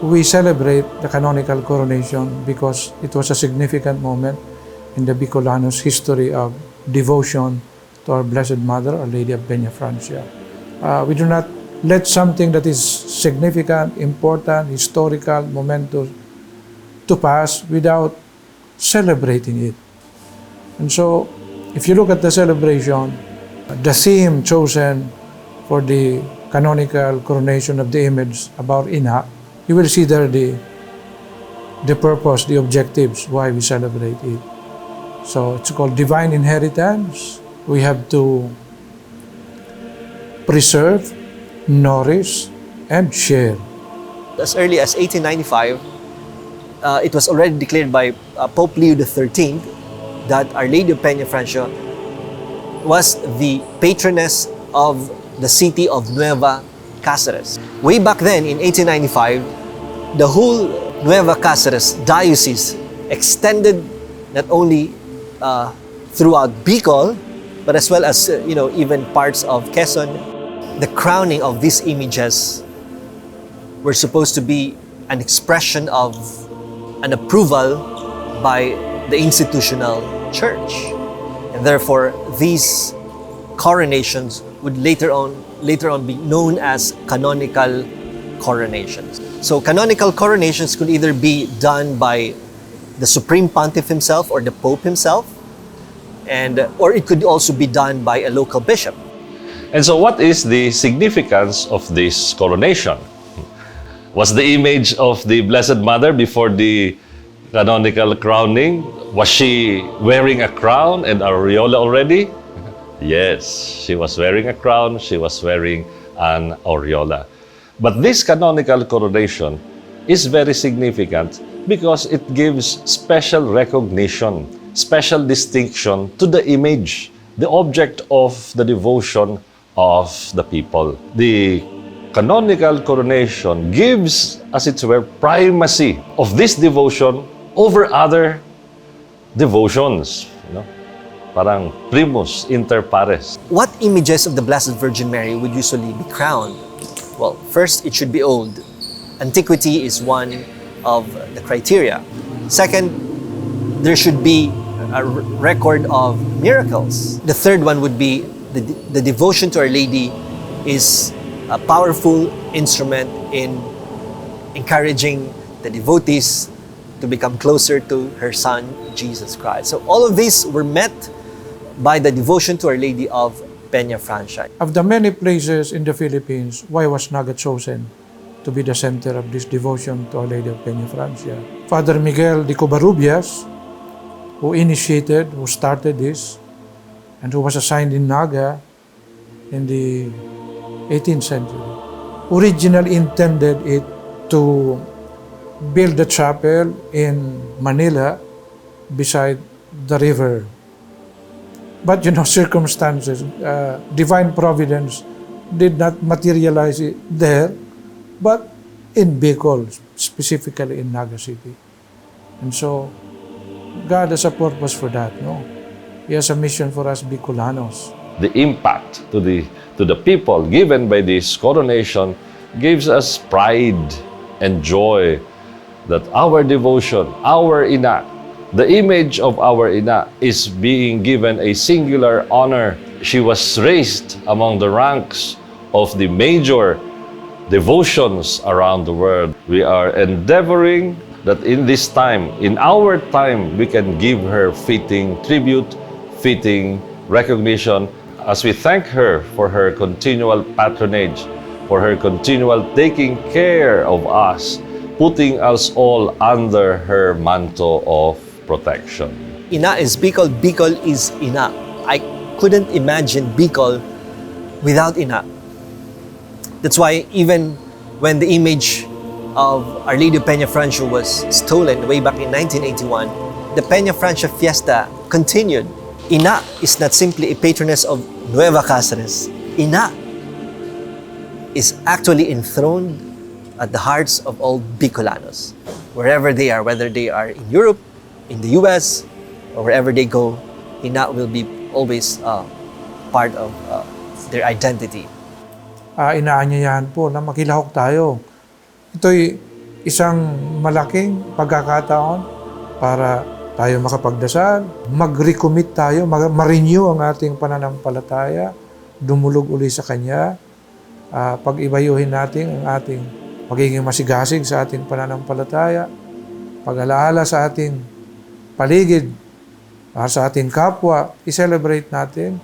we celebrate the canonical coronation because it was a significant moment in the Bicolanos' history of devotion to our Blessed Mother, Our Lady of Peña Francia. We do not let something that is significant, important, historical, momentous to pass without celebrating it. And so, if you look at the celebration, the theme chosen for the canonical coronation of the image about Ina, you will see there the purpose, the objectives, why we celebrate it. So it's called divine inheritance. We have to preserve, nourish, and share. As early as 1895, it was already declared by Pope Leo XIII that Our Lady of Peña Francia was the patroness of the city of Nueva Cáceres. Way back then, in 1895, the whole Nueva Cáceres diocese extended not only throughout Bicol, but as well as even parts of Quezon. The crowning of these images were supposed to be an expression of an approval by the institutional church. And therefore, these coronations would later on be known as canonical coronations. So canonical coronations could either be done by the Supreme Pontiff himself or the Pope himself, or it could also be done by a local bishop. And so what is the significance of this coronation? Was the image of the Blessed Mother before the canonical crowning, was she wearing a crown and aureola already? Yes, she was wearing a crown, she was wearing an aureola. But this canonical coronation is very significant because it gives special recognition, special distinction to the image, the object of the devotion of the people. The canonical coronation gives, as it were, primacy of this devotion over other devotions. Parang primus inter pares. What images of the Blessed Virgin Mary would usually be crowned? Well, first, it should be old. Antiquity is one of the criteria. Second, there should be a record of miracles. The third one would be the devotion to Our Lady is a powerful instrument in encouraging the devotees to become closer to her Son, Jesus Christ. So all of these were met by the devotion to Our Lady of Peña Francia. Of the many places in the Philippines, why was Naga chosen to be the center of this devotion to Our Lady of Peña Francia? Father Miguel de Covarrubias, who started this, and who was assigned in Naga in the 18th century, originally intended it to build the chapel in Manila beside the river. But circumstances, divine providence did not materialize it there, but in Bicol, specifically in Naga City. And so, God has a purpose for that, no? He has a mission for us Bicolanos. The impact to the people given by this coronation gives us pride and joy that our devotion, our Ina, the image of our Ina is being given a singular honor. She was raised among the ranks of the major devotions around the world. We are endeavoring that in this time, in our time, we can give her fitting tribute, fitting recognition, as we thank her for her continual patronage, for her continual taking care of us, putting us all under her mantle of protection. Ina is Bicol, Bicol is Ina. I couldn't imagine Bicol without Ina. That's why even when the image of Our Lady of Peña Francia was stolen way back in 1981, the Peña Francia fiesta continued. Ina is not simply a patroness of Nueva Cáceres. Ina is actually enthroned at the hearts of all Bicolanos, wherever they are, whether they are in Europe, in the US, or wherever they go. Ina will be always part of their identity. Inaanyayahan po na makilahok tayo. Ito'y isang malaking pagkakataon para tayo makapagdasal, mag-recommit tayo, ma-renew ang ating pananampalataya, dumulog uli sa Kanya, pag-ibayuhin natin ang ating pagiging masigasig sa ating pananampalataya, pag-alaala sa ating paligid, sa ating kapwa, i-celebrate natin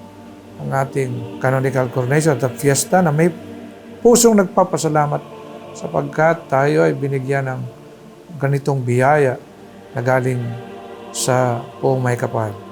ang ating Canonical Coronation at fiesta na may pusong nagpapasalamat sapagkat tayo ay binigyan ng ganitong biyaya na galing sa Poong May Kapal.